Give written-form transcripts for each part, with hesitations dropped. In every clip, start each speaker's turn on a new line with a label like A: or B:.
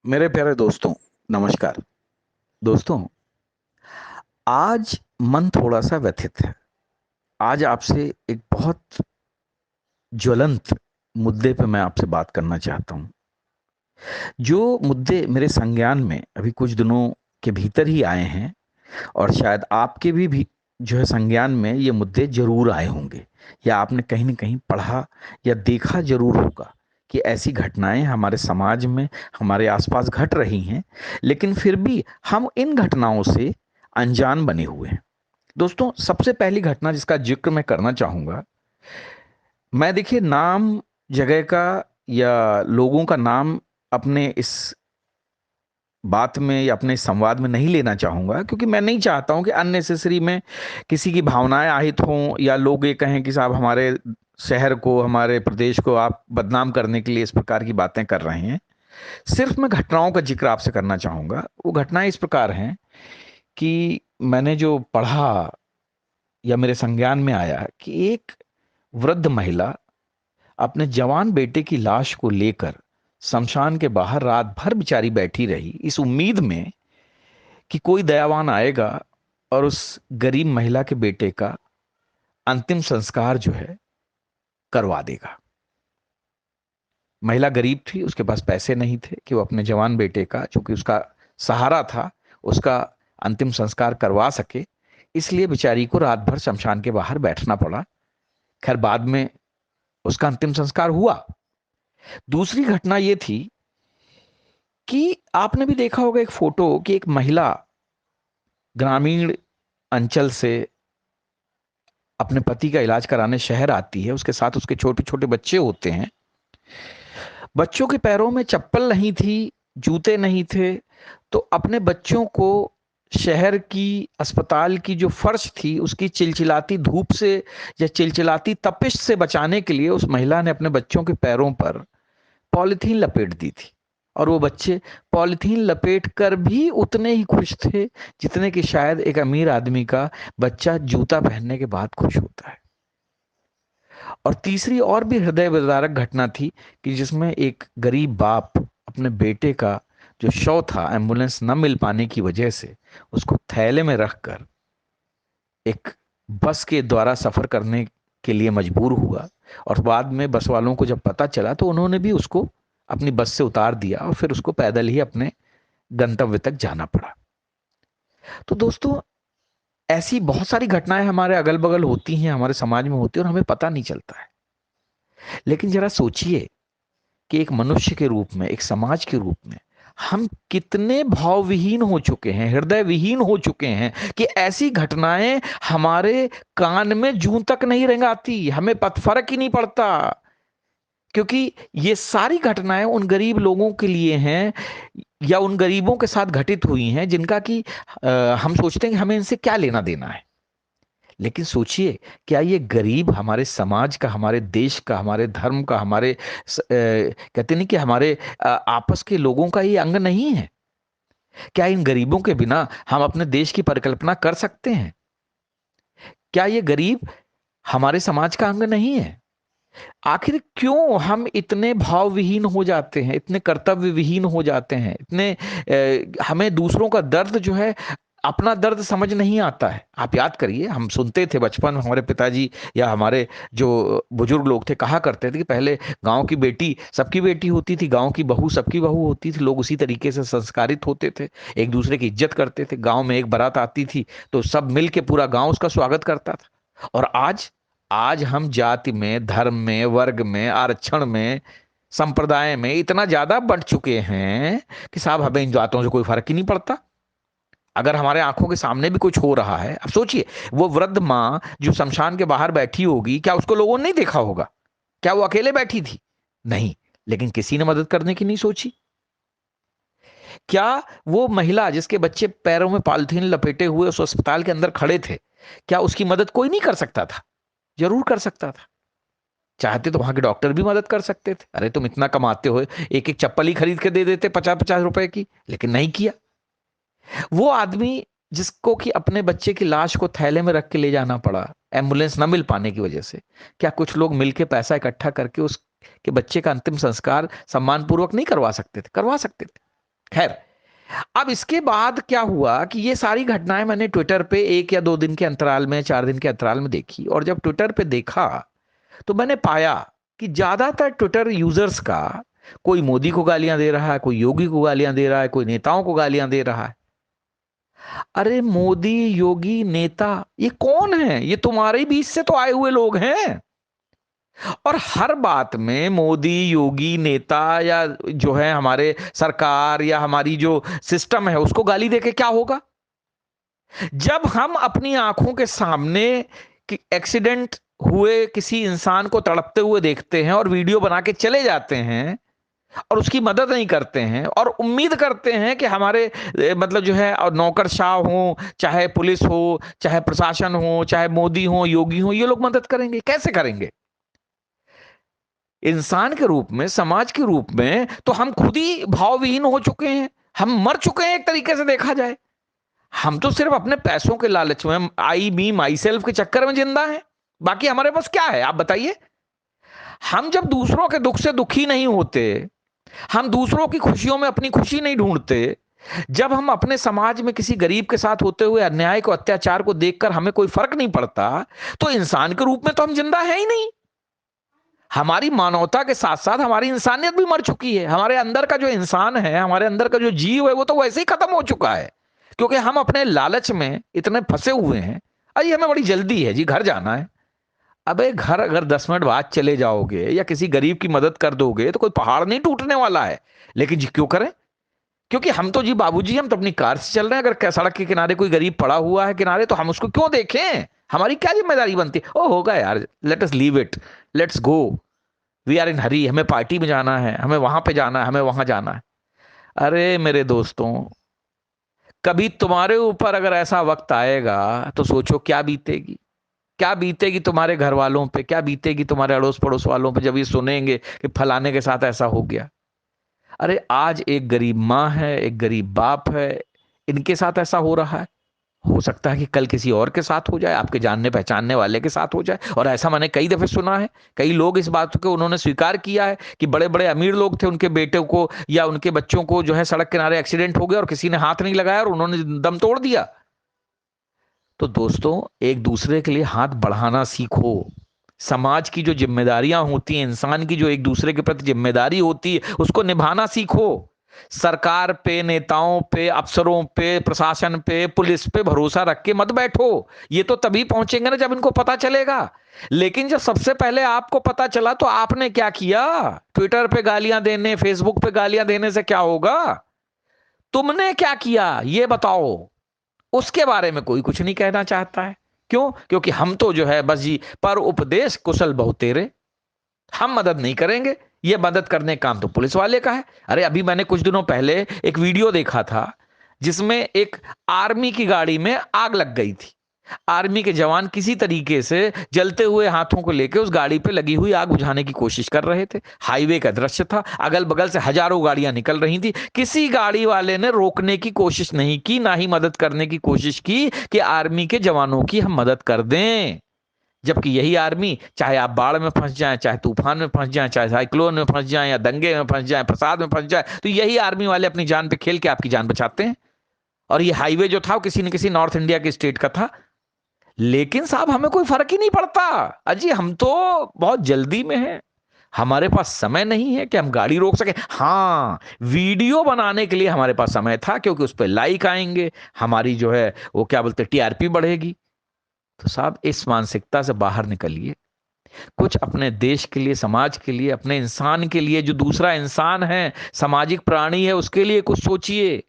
A: मेरे प्यारे दोस्तों, नमस्कार। दोस्तों, आज मन थोड़ा सा व्यथित है। आज आपसे एक बहुत ज्वलंत मुद्दे पे मैं आपसे बात करना चाहता हूं। जो मुद्दे मेरे संज्ञान में अभी कुछ दिनों के भीतर ही आए हैं, और शायद आपके भी जो है संज्ञान में ये मुद्दे जरूर आए होंगे, या आपने कहीं ना कहीं पढ़ा या देखा जरूर होगा कि ऐसी घटनाएं हमारे समाज में, हमारे आसपास घट रही हैं, लेकिन फिर भी हम इन घटनाओं से अनजान बने हुए हैं। दोस्तों, सबसे पहली घटना जिसका जिक्र मैं करना चाहूंगा, मैं देखिए नाम जगह का या लोगों का नाम अपने इस बात में या अपने संवाद में नहीं लेना चाहूंगा, क्योंकि मैं नहीं चाहता हूं कि अननेसेसरी में किसी की भावनाएं आहित हों, या लोग ये कहें कि साहब हमारे शहर को, हमारे प्रदेश को आप बदनाम करने के लिए इस प्रकार की बातें कर रहे हैं। सिर्फ मैं घटनाओं का जिक्र आपसे करना चाहूंगा। वो घटनाएं इस प्रकार हैं कि मैंने जो पढ़ा या मेरे संज्ञान में आया कि एक वृद्ध महिला अपने जवान बेटे की लाश को लेकर शमशान के बाहर रात भर बेचारी बैठी रही, इस उम्मीद में कि कोई दयावान आएगा और उस गरीब महिला के बेटे का अंतिम संस्कार जो है करवा देगा। महिला गरीब थी, उसके पास पैसे नहीं थे कि वो अपने जवान बेटे का, जो कि उसका सहारा था, उसका अंतिम संस्कार करवा सके। इसलिए बेचारी को रात भर शमशान के बाहर बैठना पड़ा। खैर, बाद में उसका अंतिम संस्कार हुआ। दूसरी घटना यह थी कि आपने भी देखा होगा एक फोटो कि एक महिला ग्रामीण अंचल से अपने पति का इलाज कराने शहर आती है। उसके साथ उसके छोटे छोटे बच्चे होते हैं। बच्चों के पैरों में चप्पल नहीं थी, जूते नहीं थे, तो अपने बच्चों को शहर की अस्पताल की जो फर्श थी उसकी चिलचिलाती धूप से या चिलचिलाती तपिश से बचाने के लिए उस महिला ने अपने बच्चों के पैरों पर पॉलिथीन लपेट दी थी। और वो बच्चे पॉलिथीन लपेट कर भी उतने ही खुश थे जितने कि शायद एक अमीर आदमी का बच्चा जूता पहनने के बाद खुश होता है। और तीसरी और भी हृदय विदारक घटना थी कि जिसमें एक गरीब बाप अपने बेटे का जो शव था, एम्बुलेंस न मिल पाने की वजह से उसको थैले में रखकर एक बस के द्वारा सफर करने के लिए मजबूर हुआ। और बाद में बस वालों को जब पता चला तो उन्होंने भी उसको अपनी बस से उतार दिया और फिर उसको पैदल ही अपने गंतव्य तक जाना पड़ा। तो दोस्तों, ऐसी बहुत सारी घटनाएं हमारे अगल बगल होती हैं, हमारे समाज में होती है, और हमें पता नहीं चलता है। लेकिन जरा सोचिए कि एक मनुष्य के रूप में, एक समाज के रूप में हम कितने भावविहीन हो चुके हैं, हृदय विहीन हो चुके हैं कि ऐसी घटनाएं हमारे कान में जूं तक नहीं रेंगाती, हमें फर्क ही नहीं पड़ता। क्योंकि ये सारी घटनाएं उन गरीब लोगों के लिए हैं, या उन गरीबों के साथ घटित हुई हैं जिनका कि हम सोचते हैं कि हमें इनसे क्या लेना देना है। लेकिन सोचिए, क्या ये गरीब हमारे समाज का, हमारे देश का, हमारे धर्म का, हमारे कहते नहीं कि हमारे आपस के लोगों का ये अंग नहीं है? क्या इन गरीबों के बिना हम अपने देश की परिकल्पना कर सकते हैं? क्या ये गरीब हमारे समाज का अंग नहीं है? आखिर क्यों हम इतने भावविहीन हो जाते हैं, इतने कर्तव्य विहीन हो जाते हैं, इतने हमें दूसरों का दर्द जो है, अपना दर्द समझ नहीं आता है। आप याद करिए, हम सुनते थे बचपन में, हमारे पिताजी या हमारे जो बुजुर्ग लोग थे कहा करते थे कि पहले गांव की बेटी सबकी बेटी होती थी, गांव की बहू सबकी बहू होती थी। लोग उसी तरीके से संस्कारित होते थे, एक दूसरे की इज्जत करते थे। गांव में एक बारात आती थी तो सब मिल के पूरा गांव उसका स्वागत करता था। और आज आज हम जाति में, धर्म में, वर्ग में, आरक्षण में, संप्रदाय में इतना ज्यादा बढ़ चुके हैं कि साहब हमें इन बातों से कोई फर्क ही नहीं पड़ता। अगर हमारे आंखों के सामने भी कुछ हो रहा है, अब सोचिए, वो वृद्ध माँ जो शमशान के बाहर बैठी होगी, क्या उसको लोगों ने नहीं देखा होगा? क्या वो अकेले बैठी थी? नहीं। लेकिन किसी ने मदद करने की नहीं सोची। क्या वो महिला जिसके बच्चे पैरों में पॉलिथीन लपेटे हुए उस अस्पताल के अंदर खड़े थे, क्या उसकी मदद कोई नहीं कर सकता था? जरूर कर सकता था। चाहते तो वहां के डॉक्टर भी मदद कर सकते थे। अरे तुम इतना कमाते हो, एक एक चप्पल ही खरीद के दे देते 50-50 रुपए की। लेकिन नहीं किया। वो आदमी जिसको कि अपने बच्चे की लाश को थैले में रख के ले जाना पड़ा एम्बुलेंस न मिल पाने की वजह से, क्या कुछ लोग मिलके पैसा इकट्ठा करके उसके बच्चे का अंतिम संस्कार सम्मान पूर्वक नहीं करवा सकते थे? करवा सकते थे। खैर, अब इसके बाद क्या हुआ कि ये सारी घटनाएं मैंने ट्विटर पे 1 या 2 दिन के अंतराल में, 4 दिन के अंतराल में देखी, और जब ट्विटर पे देखा तो मैंने पाया कि ज्यादातर ट्विटर यूजर्स का, कोई मोदी को गालियां दे रहा है, कोई योगी को गालियां दे रहा है, कोई नेताओं को गालियां दे रहा है। अरे मोदी, योगी, नेता, ये कौन है? ये तुम्हारे बीच से तो आए हुए लोग हैं। और हर बात में मोदी, योगी, नेता, या जो है हमारे सरकार, या हमारी जो सिस्टम है, उसको गाली देके क्या होगा? जब हम अपनी आंखों के सामने कि एक्सीडेंट हुए किसी इंसान को तड़पते हुए देखते हैं और वीडियो बना के चले जाते हैं और उसकी मदद नहीं करते हैं और उम्मीद करते हैं कि हमारे मतलब जो है और नौकरशाह हो, चाहे पुलिस हो, चाहे प्रशासन हो, चाहे मोदी हो, योगी हो, ये लोग मदद करेंगे, कैसे करेंगे? इंसान के रूप में, समाज के रूप में तो हम खुद ही भावविहीन हो चुके हैं। हम मर चुके हैं एक तरीके से देखा जाए। हम तो सिर्फ अपने पैसों के लालच में, आई मी माई सेल्फ के चक्कर में जिंदा हैं। बाकी हमारे पास क्या है, आप बताइए? हम जब दूसरों के दुख से दुखी नहीं होते, हम दूसरों की खुशियों में अपनी खुशी नहीं ढूंढते, जब हम अपने समाज में किसी गरीब के साथ होते हुए अन्याय को, अत्याचार को देखकर हमें कोई फर्क नहीं पड़ता, तो इंसान के रूप में तो हम जिंदा है ही नहीं। हमारी मानवता के साथ साथ हमारी इंसानियत भी मर चुकी है। हमारे अंदर का जो इंसान है, हमारे अंदर का जो जीव है, वो तो वैसे ही खत्म हो चुका है, क्योंकि हम अपने लालच में इतने फंसे हुए हैं। अरे हमें बड़ी जल्दी है जी, घर जाना है। अबे घर अगर 10 मिनट बाद चले जाओगे या किसी गरीब की मदद कर दोगे तो कोई पहाड़ नहीं टूटने वाला है। लेकिन जी क्यों करें? क्योंकि हम तो जी बाबूजी, हम तो अपनी कार से चल रहे हैं। अगर सड़क के किनारे कोई गरीब पड़ा हुआ है किनारे, तो हम उसको क्यों देखें? हमारी क्या जिम्मेदारी बनती है? ओ होगा यार, let us leave it, let's go, we are in hurry, हमें पार्टी में जाना है, हमें वहां पे जाना है, हमें वहां जाना है। अरे मेरे दोस्तों, कभी तुम्हारे ऊपर अगर ऐसा वक्त आएगा तो सोचो क्या बीतेगी। क्या बीतेगी तुम्हारे घर वालों पे, क्या बीतेगी तुम्हारे अड़ोस पड़ोस वालों पे, जब ये सुनेंगे कि फलाने के साथ ऐसा हो गया। अरे आज एक गरीब माँ है, एक गरीब बाप है, इनके साथ ऐसा हो रहा है। हो सकता है कि कल किसी और के साथ हो जाए, आपके जानने पहचानने वाले के साथ हो जाए। और ऐसा मैंने कई दफे सुना है। कई लोग इस बात को उन्होंने स्वीकार किया है कि बड़े बड़े अमीर लोग थे, उनके बेटे को या उनके बच्चों को जो है सड़क किनारे एक्सीडेंट हो गया और किसी ने हाथ नहीं लगाया और उन्होंने दम तोड़ दिया। तो दोस्तों, एक दूसरे के लिए हाथ बढ़ाना सीखो। समाज की जो जिम्मेदारियां होती हैं, इंसान की जो एक दूसरे के प्रति जिम्मेदारी होती है, उसको निभाना सीखो। सरकार पे, नेताओं पे, अफसरों पे, प्रशासन पे, पुलिस पे भरोसा रख के मत बैठो। ये तो तभी पहुंचेंगे ना जब इनको पता चलेगा। लेकिन जब सबसे पहले आपको पता चला तो आपने क्या किया? ट्विटर पे गालियां देने, फेसबुक पे गालियां देने से क्या होगा? तुमने क्या किया ये बताओ। उसके बारे में कोई कुछ नहीं कहना चाहता है। क्यों? क्योंकि हम तो जो है बस जी, पर उपदेश कुशल बहुतेरे, हम मदद नहीं करेंगे। ये मदद करने का काम तो पुलिस वाले का है। अरे अभी मैंने कुछ दिनों पहले एक वीडियो देखा था जिसमें एक आर्मी की गाड़ी में आग लग गई थी। आर्मी के जवान किसी तरीके से जलते हुए हाथों को लेकर उस गाड़ी पे लगी हुई आग बुझाने की कोशिश कर रहे थे। हाईवे का दृश्य था, अगल बगल से हजारों गाड़ियां निकल रही थी। किसी गाड़ी वाले ने रोकने की कोशिश नहीं की, ना ही मदद करने की कोशिश की कि आर्मी के जवानों की हम मदद कर दें। जबकि यही आर्मी, चाहे आप बाढ़ में फंस जाएं, चाहे तूफान में फंस जाएं, चाहे साइक्लोन में फंस जाएं, या दंगे में फंस जाएं, फसाद में फंस जाएं, तो यही आर्मी वाले अपनी जान पे खेल के आपकी जान बचाते हैं। और ये हाईवे जो था वो किसी न किसी नॉर्थ इंडिया के स्टेट का था। लेकिन साहब हमें कोई फर्क ही नहीं पड़ता। अजी हम तो बहुत जल्दी में हैं, हमारे पास समय नहीं है कि हम गाड़ी रोक सके। हाँ, वीडियो बनाने के लिए हमारे पास समय था, क्योंकि उस पर लाइक आएंगे, हमारी जो है वो क्या बोलते टीआरपी बढ़ेगी। तो साहब इस मानसिकता से बाहर निकलिए। कुछ अपने देश के लिए, समाज के लिए, अपने इंसान के लिए, जो दूसरा इंसान है, सामाजिक प्राणी है, उसके लिए कुछ सोचिए,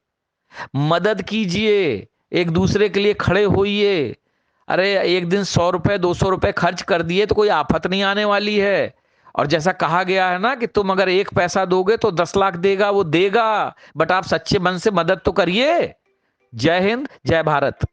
A: मदद कीजिए, एक दूसरे के लिए खड़े होइए। अरे एक दिन 100 रुपए, 200 रुपए खर्च कर दिए तो कोई आफत नहीं आने वाली है। और जैसा कहा गया है ना कि तुम अगर 1 पैसा दोगे तो 10 लाख देगा, वो देगा। बट आप सच्चे मन से मदद तो करिए। जय हिंद, जय भारत।